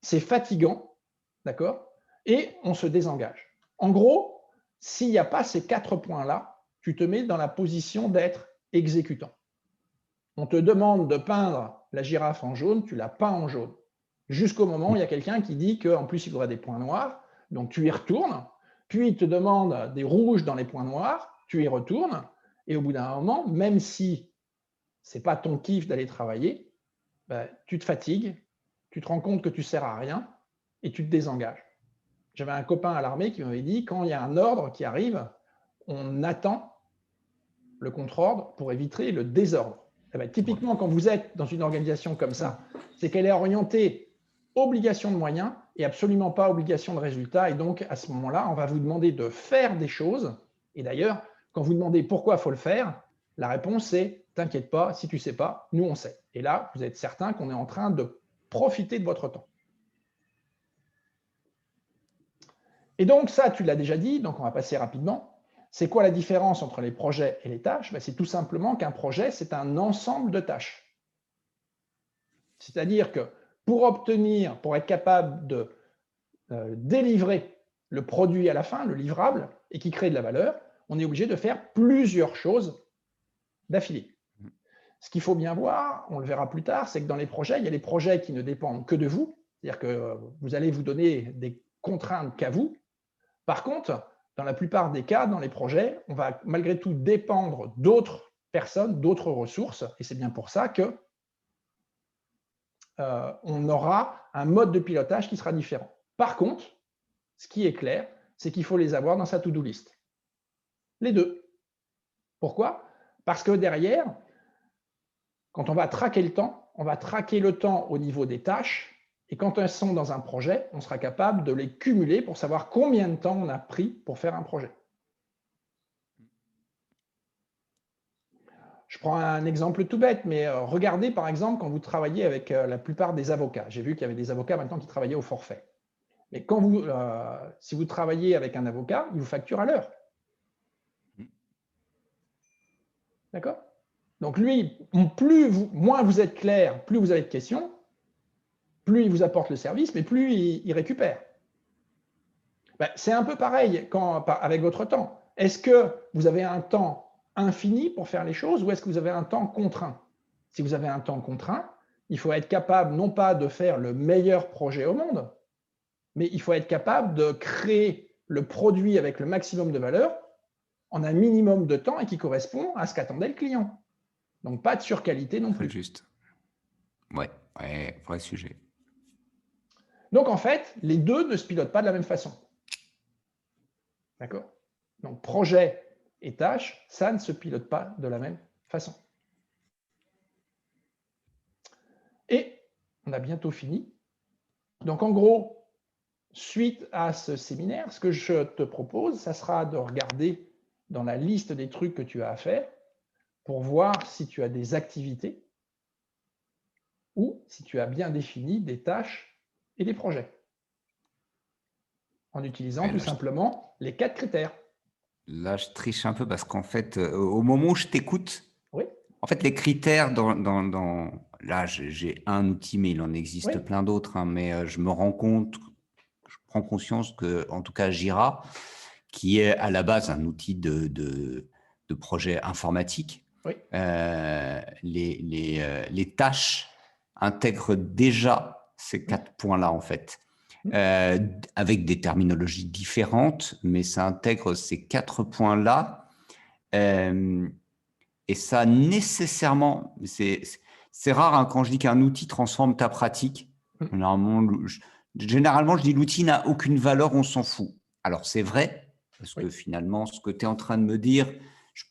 C'est fatigant, d'accord? Et on se désengage. En gros, s'il n'y a pas ces 4 points-là, tu te mets dans la position d'être exécutant. On te demande de peindre la girafe en jaune, tu la peins en jaune. Jusqu'au moment où il y a quelqu'un qui dit qu'en plus, il faudrait des points noirs, donc tu y retournes, puis il te demande des rouges dans les points noirs, tu y retournes, et au bout d'un moment, même si ce n'est pas ton kiff d'aller travailler, tu te fatigues, tu te rends compte que tu ne sers à rien, et tu te désengages. J'avais un copain à l'armée qui m'avait dit, quand il y a un ordre qui arrive, on attend le contre-ordre pour éviter le désordre. Typiquement, quand vous êtes dans une organisation comme ça, c'est qu'elle est orientée obligation de moyens et absolument pas obligation de résultats. Et donc, à ce moment-là, on va vous demander de faire des choses. Et d'ailleurs, quand vous demandez pourquoi il faut le faire, la réponse est « t'inquiète pas, si tu ne sais pas, nous on sait ». Et là, vous êtes certain qu'on est en train de profiter de votre temps. Et donc ça, tu l'as déjà dit, donc on va passer rapidement. C'est quoi la différence entre les projets et les tâches? C'est tout simplement qu'un projet, c'est un ensemble de tâches. C'est-à-dire que pour être capable de délivrer le produit à la fin, le livrable, et qui crée de la valeur, on est obligé de faire plusieurs choses d'affilée. Ce qu'il faut bien voir, on le verra plus tard, c'est que dans les projets, il y a les projets qui ne dépendent que de vous, c'est-à-dire que vous allez vous donner des contraintes qu'à vous. Par contre, dans la plupart des cas, dans les projets, on va malgré tout dépendre d'autres personnes, d'autres ressources, et c'est bien pour ça que on aura un mode de pilotage qui sera différent. Par contre, ce qui est clair, c'est qu'il faut les avoir dans sa to-do list. Les deux. Pourquoi? Parce que derrière, quand on va traquer le temps, on va traquer le temps au niveau des tâches Et quand elles sont dans un projet, on sera capable de les cumuler pour savoir combien de temps on a pris pour faire un projet. Je prends un exemple tout bête, mais regardez par exemple quand vous travaillez avec la plupart des avocats. J'ai vu qu'il y avait des avocats maintenant qui travaillaient au forfait. Mais si vous travaillez avec un avocat, il vous facture à l'heure. D'accord? Donc lui, moins vous êtes clair, plus vous avez de questions, plus il vous apporte le service, mais plus il récupère. Ben, c'est un peu pareil avec votre temps. Est-ce que vous avez un temps infini pour faire les choses ou est-ce que vous avez un temps contraint? Si vous avez un temps contraint, il faut être capable non pas de faire le meilleur projet au monde, mais il faut être capable de créer le produit avec le maximum de valeur en un minimum de temps et qui correspond à ce qu'attendait le client. Donc, pas de surqualité non Très plus. juste. Ouais, vrai sujet. Donc, en fait, les deux ne se pilotent pas de la même façon. D'accord? Donc, projet et tâche, ça ne se pilote pas de la même façon. Et on a bientôt fini. Donc, en gros, suite à ce séminaire, ce que je te propose, ça sera de regarder dans la liste des trucs que tu as à faire pour voir si tu as des activités ou si tu as bien défini des tâches et des projets en utilisant tout simplement les 4 critères. Là, je triche un peu parce qu'en fait, au moment où je t'écoute, Oui. En fait, les critères là, j'ai un outil, mais il en existe plein d'autres, hein, mais je prends conscience que, en tout cas, Jira, qui est à la base un outil de projet informatique, oui. Les tâches intègrent déjà ces 4 points-là, en fait. Avec des terminologies différentes, mais ça intègre ces 4 points-là. Et ça, nécessairement, c'est rare hein, quand je dis qu'un outil transforme ta pratique. Généralement, je dis l'outil n'a aucune valeur, on s'en fout. Alors, c'est vrai, parce que finalement, ce que tu es en train de me dire, je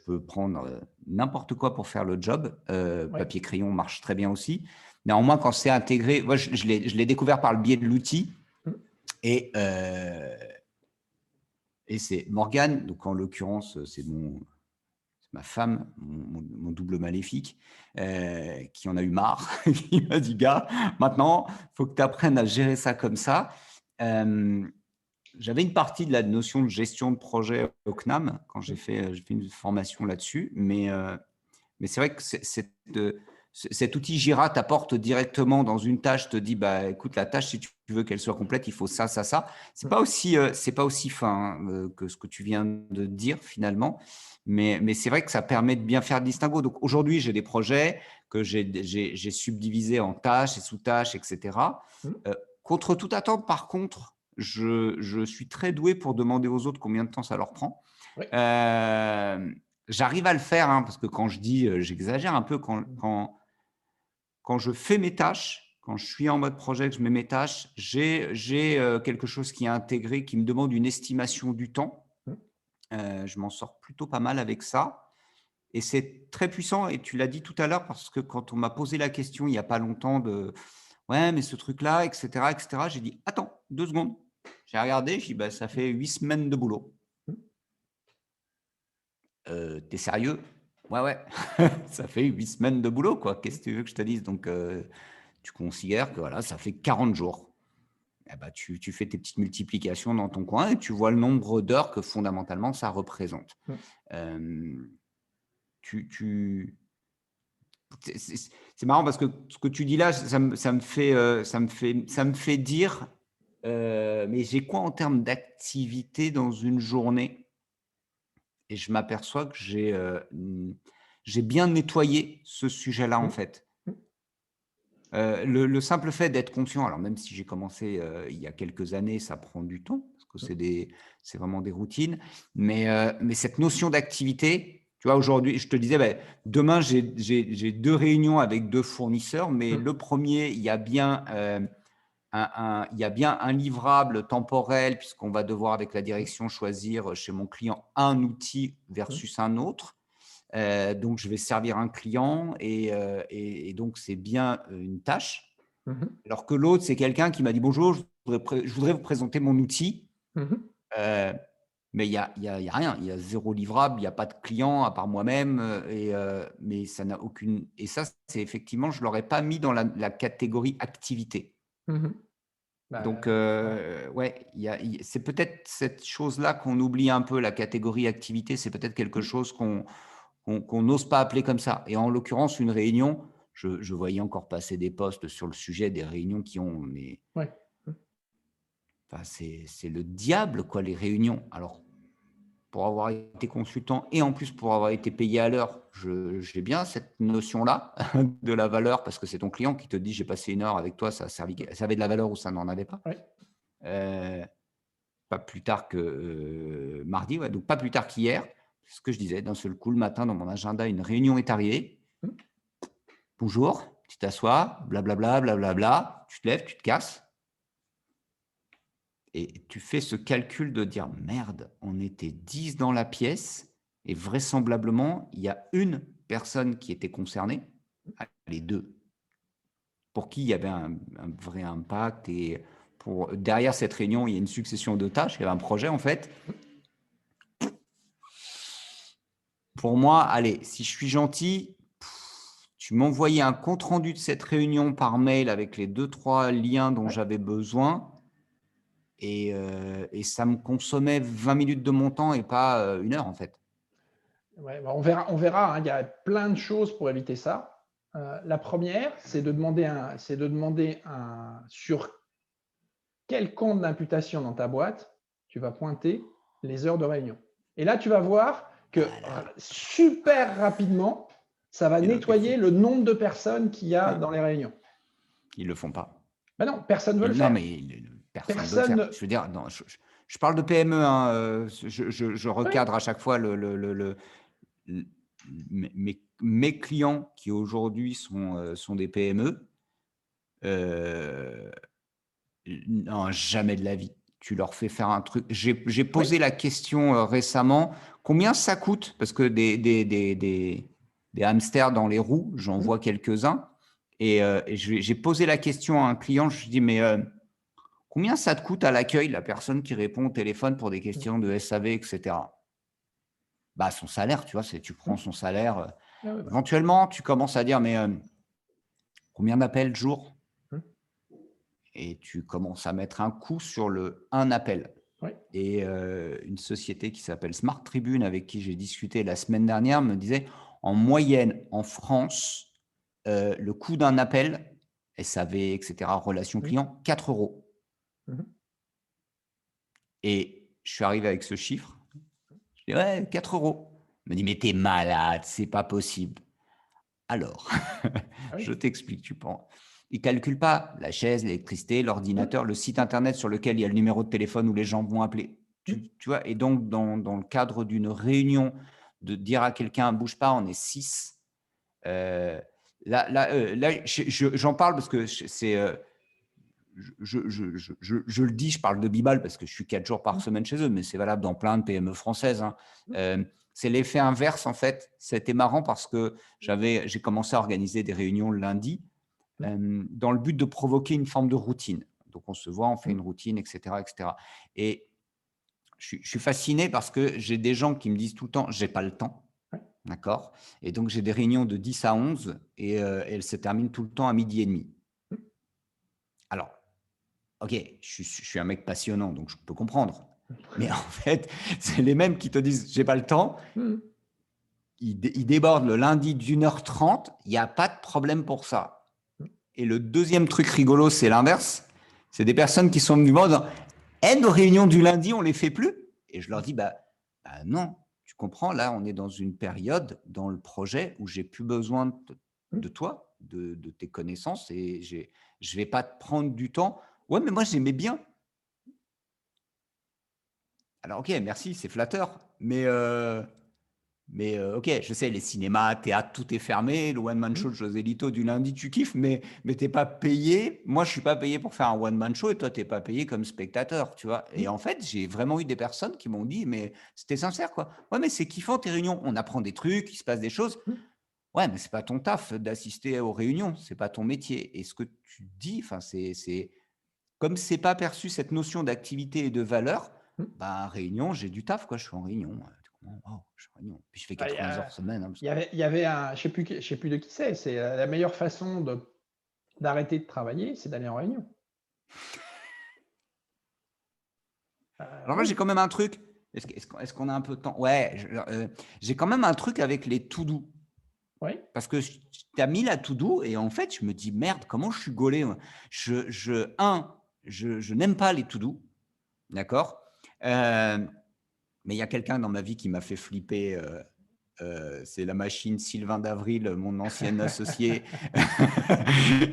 peux prendre n'importe quoi pour faire le job. Papier-crayon marche très bien aussi. Néanmoins, quand c'est intégré, moi, je l'ai découvert par le biais de l'outil. Et c'est Morgane, donc en l'occurrence, c'est ma femme, mon double maléfique, qui en a eu marre, qui m'a dit, gars, maintenant, il faut que tu apprennes à gérer ça comme ça. J'avais une partie de la notion de gestion de projet au CNAM quand j'ai fait une formation là-dessus, mais c'est vrai que cet outil Jira t'apporte directement dans une tâche, te dit, bah, écoute, la tâche, si tu veux qu'elle soit complète, il faut ça, ça, ça. C'est pas aussi fin que ce que tu viens de dire finalement, mais c'est vrai que ça permet de bien faire le distinguo. Donc aujourd'hui, j'ai des projets que j'ai subdivisés en tâches et sous-tâches, etc. Contre toute attente, par contre, je suis très doué pour demander aux autres combien de temps ça leur prend. J'arrive à le faire, hein, parce que quand je dis, j'exagère un peu, quand je fais mes tâches, quand je suis en mode projet, que je mets mes tâches, j'ai quelque chose qui est intégré, qui me demande une estimation du temps. Je m'en sors plutôt pas mal avec ça. Et c'est très puissant, et tu l'as dit tout à l'heure, parce que quand on m'a posé la question il n'y a pas longtemps de « ouais, mais ce truc-là, etc. », j'ai dit « attends, 2 secondes ». J'ai regardé, j'ai dit bah, « ça fait 8 semaines de boulot ». T'es sérieux? Ouais. Ça fait 8 semaines de boulot, quoi. Qu'est-ce que tu veux que je te dise? Donc, tu considères que voilà, ça fait 40 jours. Eh ben, tu fais tes petites multiplications dans ton coin et tu vois le nombre d'heures que fondamentalement ça représente. C'est marrant parce que ce que tu dis là, ça me fait dire, mais j'ai quoi en termes d'activité dans une journée? Et je m'aperçois que j'ai bien nettoyé ce sujet-là, en fait. Le simple fait d'être conscient, alors même si j'ai commencé il y a quelques années, ça prend du temps, parce que c'est vraiment des routines, mais cette notion d'activité, tu vois, aujourd'hui, je te disais, ben, demain, j'ai 2 réunions avec 2 fournisseurs, mais le premier, il y a bien un livrable temporel, puisqu'on va devoir, avec la direction, choisir chez mon client un outil versus un autre. Donc, je vais servir un client et donc, c'est bien une tâche. Mhm. Alors que l'autre, c'est quelqu'un qui m'a dit bonjour, je voudrais vous présenter mon outil. Mhm. Euh, mais il y a rien, il y a 0 livrable, il n'y a pas de client à part moi-même. Mais ça n'a aucune. Et ça, c'est effectivement, je ne l'aurais pas mis dans la catégorie activité. Mhm. Donc, Ouais. ouais, c'est peut-être cette chose-là qu'on oublie un peu, la catégorie activité, c'est peut-être quelque chose qu'on n'ose pas appeler comme ça. Et en l'occurrence, une réunion, je voyais encore passer des posts sur le sujet des réunions qui ont, mais Ouais. enfin, c'est le diable, quoi, les réunions. Alors, pour avoir été consultant et en plus pour avoir été payé à l'heure, j'ai bien cette notion-là de la valeur, parce que c'est ton client qui te dit j'ai passé 1 heure avec toi, ça avait de la valeur ou ça n'en avait pas. Ouais. Pas plus tard que mardi, ouais, donc pas plus tard qu'hier. C'est ce que je disais, d'un seul coup, le matin, dans mon agenda, une réunion est arrivée. Mhm. Bonjour, tu t'assois, blablabla, blablabla, tu te lèves, tu te casses. Et tu fais ce calcul de dire merde, on était 10 dans la pièce et vraisemblablement, il y a une personne qui était concernée, les 2, pour qui il y avait un vrai impact. Et derrière cette réunion, il y a une succession de tâches, il y avait un projet en fait. Pour moi, allez, si je suis gentil, tu m'envoyais un compte-rendu de cette réunion par mail avec les 2-3 liens dont j'avais besoin et ça me consommait 20 minutes de mon temps et pas 1 heure en fait. Ouais, on verra, hein, il y a plein de choses pour éviter ça. La première, c'est de demander sur quel compte d'imputation dans ta boîte tu vas pointer les heures de réunion. Et là, tu vas voir que Voilà. super rapidement, ça va Et l'autre est fou. nettoyer le nombre de personnes qu'il y a Ouais. dans les réunions. Ils ne le font pas. Ben non, personne ne veut le Non, faire. mais personne ne veut le Personne. faire. Je veux dire, non, je parle de PME, hein, je Oui. recadre à chaque fois mes clients qui aujourd'hui sont des PME. Non, jamais de la vie. Tu leur fais faire un truc. J'ai posé la question récemment, combien ça coûte? Parce que des hamsters dans les roues, j'en vois quelques-uns. Et j'ai posé la question à un client, je lui dis, mais combien ça te coûte à l'accueil, la personne qui répond au téléphone pour des questions de SAV, etc. Bah, son salaire, tu vois, tu prends son salaire. Éventuellement, tu commences à dire, mais combien d'appels jour? Et tu commences à mettre un coût sur un appel. Oui. Et une société qui s'appelle Smart Tribune, avec qui j'ai discuté la semaine dernière, me disait, en moyenne, en France, le coût d'un appel, SAV, etc., relation client, 4 €. Et je suis arrivé avec ce chiffre. Je dis, ouais, 4 €. Il me dit, mais t'es malade, c'est pas possible. Alors, je t'explique, tu penses. Ils ne calculent pas la chaise, l'électricité, l'ordinateur, le site internet sur lequel il y a le numéro de téléphone où les gens vont appeler. Tu vois, et donc, dans le cadre d'une réunion, de dire à quelqu'un, bouge pas, on est 6. Là, j'en parle parce que c'est. Je le dis, je parle de Bibal parce que je suis 4 jours par semaine chez eux, mais c'est valable dans plein de PME françaises. Hein. C'est l'effet inverse, en fait. C'était marrant parce que j'ai commencé à organiser des réunions le lundi dans le but de provoquer une forme de routine. Donc, on se voit, on fait une routine, etc. etc. Et je suis fasciné parce que j'ai des gens qui me disent tout le temps, j'ai pas le temps. D'accord. Et donc, j'ai des réunions de 10 à 11 et elles se terminent tout le temps à 12h30. Alors, ok, je suis un mec passionnant, donc je peux comprendre. Mais en fait, c'est les mêmes qui te disent, j'ai pas le temps. Ils débordent le lundi d'1h30, il n'y a pas de problème pour ça. Et le deuxième truc rigolo, c'est l'inverse. C'est des personnes qui sont venues me dire, nos réunions du lundi, on ne les fait plus. Et je leur dis, bah non, tu comprends, là, on est dans une période dans le projet où j'ai plus besoin de toi, de tes connaissances, et je ne vais pas te prendre du temps. Ouais, mais moi, j'aimais bien. Alors, ok, merci, c'est flatteur, mais ok, je sais, les cinémas, théâtre, tout est fermé. Le one-man show de José Lito du lundi, tu kiffes, mais t'es pas payé. Moi, je suis pas payé pour faire un one-man show et toi, t'es pas payé comme spectateur, tu vois. Et en fait, j'ai vraiment eu des personnes qui m'ont dit, mais c'était sincère, quoi. Ouais, mais c'est kiffant tes réunions. On apprend des trucs, il se passe des choses. Ouais, mais ce n'est pas ton taf d'assister aux réunions, ce n'est pas ton métier. Et ce que tu dis, comme ce n'est pas perçu cette notion d'activité et de valeur, Hmm. réunion, j'ai du taf, quoi. Je suis en réunion. Wow, je suis en réunion. Puis je fais Bah, 80 heures semaine. Hein, il y avait un, je sais plus de qui c'est la meilleure façon d'arrêter de travailler, c'est d'aller en réunion. Alors moi, Oui. j'ai quand même un truc. Est-ce qu'on a un peu de temps? Ouais, j'ai quand même un truc avec les to-do. Oui. Parce que tu as mis la to-do et en fait, je me dis, merde, comment je suis gaulé? Je n'aime pas les to-do, d'accord? Mais il y a quelqu'un dans ma vie qui m'a fait flipper. C'est la machine Sylvain d'Avril, mon ancien associé.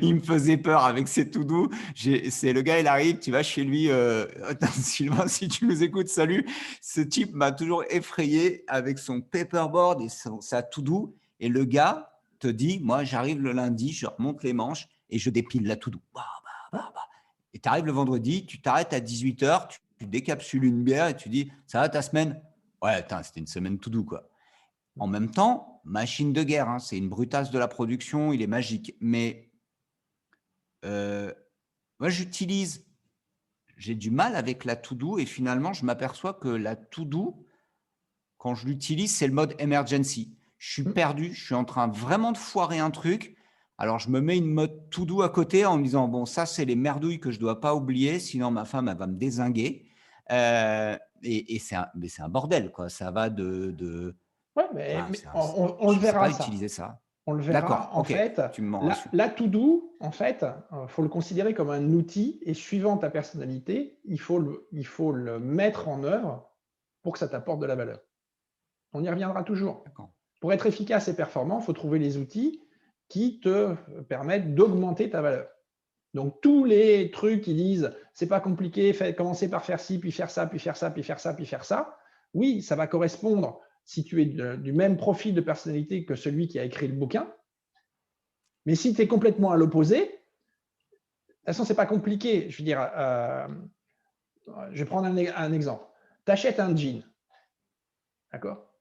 Il me faisait peur avec ses to-do. C'est le gars, il arrive, tu vas chez lui. Attends, Sylvain, si tu nous écoutes, salut. Ce type m'a toujours effrayé avec son paperboard et sa to-do. Et le gars te dit, moi, j'arrive le lundi, je remonte les manches et je dépile la to-do. Et tu arrives le vendredi, tu t'arrêtes à 18h, tu décapsules une bière et tu dis, ça va ta semaine? Ouais, c'était une semaine to-do, quoi. En même temps, machine de guerre, hein, c'est une brutasse de la production, il est magique. Mais moi, j'ai du mal avec la to-do et finalement, je m'aperçois que la to-do, quand je l'utilise, c'est le mode emergency. Je suis perdu, je suis en train vraiment de foirer un truc. Alors, je me mets une mode to-do à côté en me disant, bon, ça, c'est les merdouilles que je ne dois pas oublier, sinon ma femme, elle va me dézinguer. Et c'est un bordel, quoi. Ça va de Ouais, mais on le je ne sais verra pas ça. utiliser ça. On le verra. D'accord, En ok, fait, tu m'en rassures. la to-do, en fait, faut le considérer comme un outil et suivant ta personnalité, il faut le mettre en œuvre pour que ça t'apporte de la valeur. On y reviendra toujours. Pour être efficace et performant, il faut trouver les outils qui te permettent d'augmenter ta valeur. Donc, tous les trucs qui disent c'est pas compliqué, commencer par faire ci, puis faire ça, puis faire ça, puis faire ça, puis faire ça, oui, ça va correspondre si tu es du même profil de personnalité que celui qui a écrit le bouquin. Mais si tu es complètement à l'opposé, de toute façon, c'est pas compliqué. Je veux dire, je vais prendre un exemple. Tu achètes un jean, d'accord?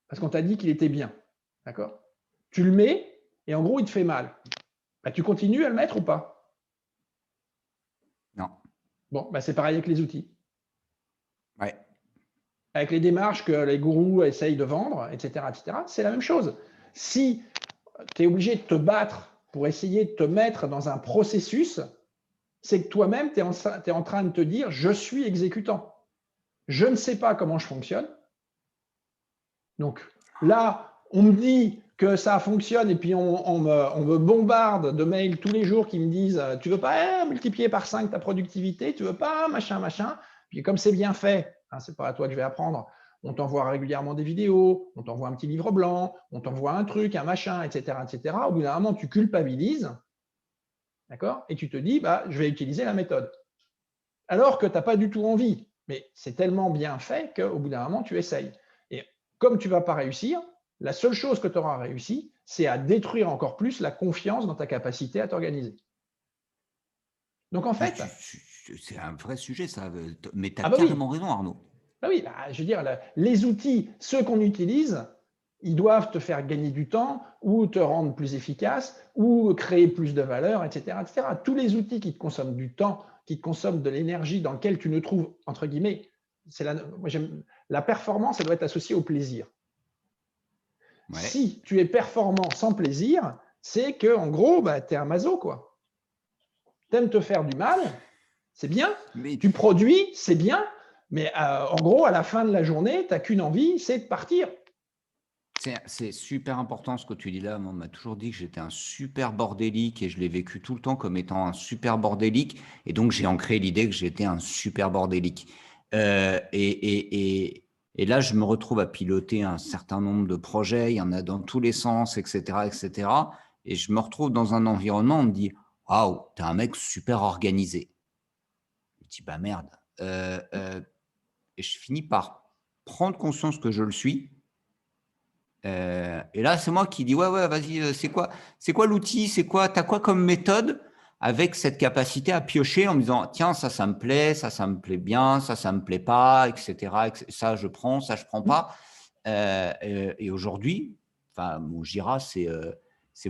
Parce qu'on t'a dit qu'il était bien, d'accord? Tu le mets et en gros, il te fait mal. Bah, tu continues à le mettre ou pas? Non. Bon, bah, c'est pareil avec les outils. Ouais. Avec les démarches que les gourous essayent de vendre, etc., c'est la même chose. Si tu es obligé de te battre pour essayer de te mettre dans un processus, c'est que toi-même, tu es en train de te dire « je suis exécutant ». Je ne sais pas comment je fonctionne. Donc là, on me dit que ça fonctionne et puis on me bombarde de mails tous les jours qui me disent « tu veux pas multiplier par 5 ta productivité, tu veux pas machin, machin ». Puis comme c'est bien fait, hein, c'est pas à toi que je vais apprendre, on t'envoie régulièrement des vidéos, on t'envoie un petit livre blanc, on t'envoie un truc, un machin, etc., etc. Au bout d'un moment, tu culpabilises, d'accord? Et tu te dis, bah, je vais utiliser la méthode. Alors que tu n'as pas du tout envie. Mais c'est tellement bien fait qu'au bout d'un moment, tu essayes. Et comme tu ne vas pas réussir, la seule chose que tu auras réussi, c'est à détruire encore plus la confiance dans ta capacité à t'organiser. Donc en fait… C'est un vrai sujet, ça. Mais tu as Ah bah carrément oui, raison, Arnaud. bah oui, je veux dire, les outils, ceux qu'on utilise, ils doivent te faire gagner du temps ou te rendre plus efficace ou créer plus de valeur, etc., etc. Tous les outils qui te consomment du temps, qui te consomment de l'énergie, dans lequel tu ne trouves, entre guillemets, la performance, elle doit être associée au plaisir. Ouais. Si tu es performant sans plaisir, c'est que en gros, bah, tu es un maso, quoi. Tu aimes te faire du mal, c'est bien. Mais… Tu produis, c'est bien. Mais en gros, à la fin de la journée, tu n'as qu'une envie, c'est de partir. C'est super important ce que tu dis là. Moi, on m'a toujours dit que j'étais un super bordélique et je l'ai vécu tout le temps comme étant un super bordélique. Et donc, j'ai ancré l'idée que j'étais un super bordélique. Et là, je me retrouve à piloter un certain nombre de projets. Il y en a dans tous les sens, etc., etc. Et je me retrouve dans un environnement, on me dit « Waouh, t'es un mec super organisé. » Je me dis « Bah merde. » Et je finis par prendre conscience que je le suis. Et là, c'est moi qui dis ouais, vas-y, c'est quoi l'outil, t'as quoi comme méthode avec cette capacité à piocher en me disant tiens, ça me plaît, ça me plaît bien, ça me plaît pas, etc. Ça, je prends, ça, je prends pas. Et aujourd'hui, mon Jira, c'est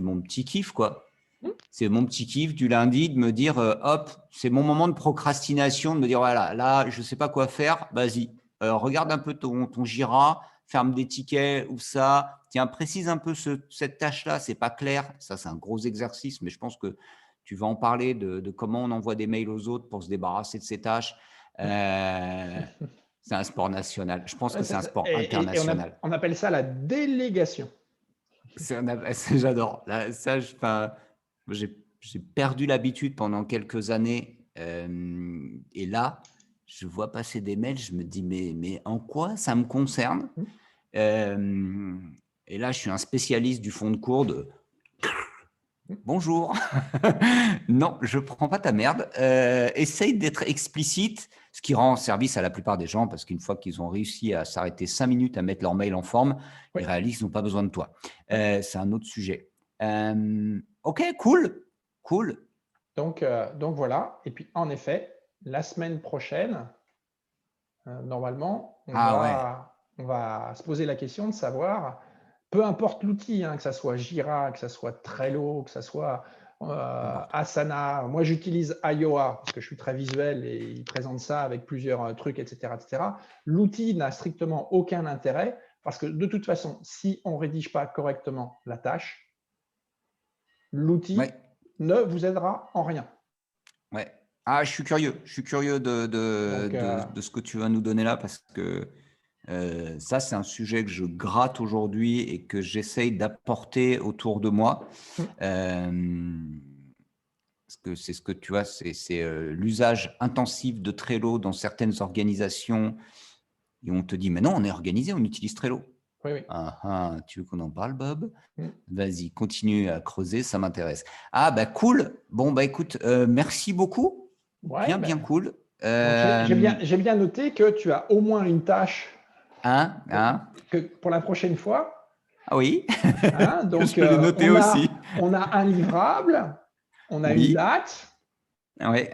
mon petit kiff, quoi. Mm. C'est mon petit kiff du lundi de me dire, hop, c'est mon moment de procrastination, de me dire, voilà, là, je ne sais pas quoi faire, vas-y, regarde un peu ton Jira, ferme des tickets ou ça, tiens, précise un peu cette tâche-là, c'est pas clair. Ça, c'est un gros exercice, mais je pense que tu vas en parler de comment on envoie des mails aux autres pour se débarrasser de ces tâches. C'est un sport national. Je pense que c'est un sport Et international. on appelle ça la délégation. J'adore. Là, ça, j'ai perdu l'habitude pendant quelques années. Et là, je vois passer des mails, je me dis, mais en quoi ça me concerne? Et là, je suis un spécialiste du fond de cours de bonjour. Non, je ne prends pas ta merde. Essaye d'être explicite, ce qui rend service à la plupart des gens, parce qu'une fois qu'ils ont réussi à s'arrêter 5 minutes à mettre leur mail en forme, Oui. ils réalisent qu'ils n'ont pas besoin de toi. C'est un autre sujet. Ok, cool. Donc voilà. Et puis, en effet, la semaine prochaine, normalement, on va se poser la question de savoir, peu importe l'outil, que ce soit Jira, que ce soit Trello, que ce soit Asana. Moi, j'utilise Iowa parce que je suis très visuel et il présente ça avec plusieurs trucs, etc., etc. L'outil n'a strictement aucun intérêt parce que de toute façon, si on ne rédige pas correctement la tâche, l'outil ne vous aidera en rien. Ouais. Ah, je suis curieux. Je suis curieux de ce que tu vas nous donner là parce que ça, c'est un sujet que je gratte aujourd'hui et que j'essaye d'apporter autour de moi. Parce que c'est ce que tu vois, c'est l'usage intensif de Trello dans certaines organisations. Et on te dit, mais non, on est organisé, on utilise Trello. Oui. Tu veux qu'on en parle, Bob? Vas-y, continue à creuser, ça m'intéresse. Ah, bah cool. Bon, bah écoute, merci beaucoup. Ouais, bien cool. J'ai bien noté que tu as au moins une tâche que pour la prochaine fois. Ah oui, donc je l'ai noté aussi. On a un livrable, on a une date. Ouais.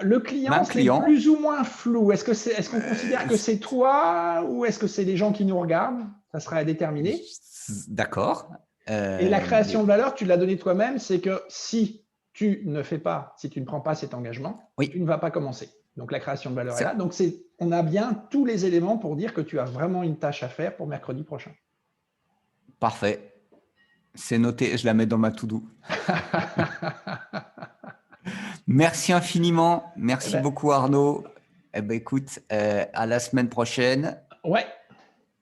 Le client, c'est plus ou moins flou. Est-ce qu'on considère que c'est toi ou est-ce que c'est les gens qui nous regardent? Ça sera à déterminer. D'accord. Et la création de valeur, tu l'as donné toi-même, c'est que si tu ne prends pas cet engagement, tu ne vas pas commencer. Donc la création de valeur est là. Donc on a bien tous les éléments pour dire que tu as vraiment une tâche à faire pour mercredi prochain. Parfait. C'est noté, je la mets dans ma to-do. Merci infiniment. Merci beaucoup, Arnaud. Eh ben, écoute, à la semaine prochaine. Ouais.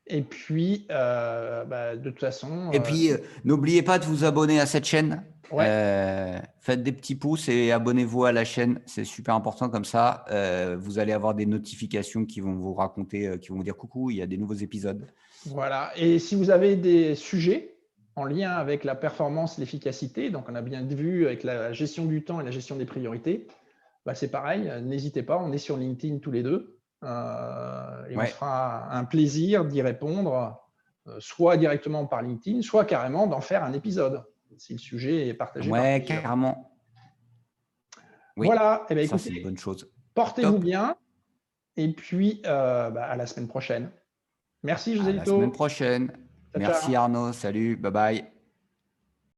Et puis, de toute façon… Et puis, n'oubliez pas de vous abonner à cette chaîne. Ouais. Faites des petits pouces et abonnez-vous à la chaîne. C'est super important comme ça. Vous allez avoir des notifications qui vont vous raconter, qui vont vous dire coucou, il y a des nouveaux épisodes. Voilà. Et si vous avez des sujets en lien avec la performance, l'efficacité, donc on a bien vu avec la gestion du temps et la gestion des priorités, c'est pareil, n'hésitez pas, on est sur LinkedIn tous les deux et on se fera un plaisir d'y répondre, soit directement par LinkedIn, soit carrément d'en faire un épisode, si le sujet est partagé par plusieurs. Carrément. Oui, voilà, et ça c'est une bonne chose. Portez-vous bien et puis à la semaine prochaine. Merci José Lito. À la semaine prochaine. Merci Arnaud, salut, bye bye.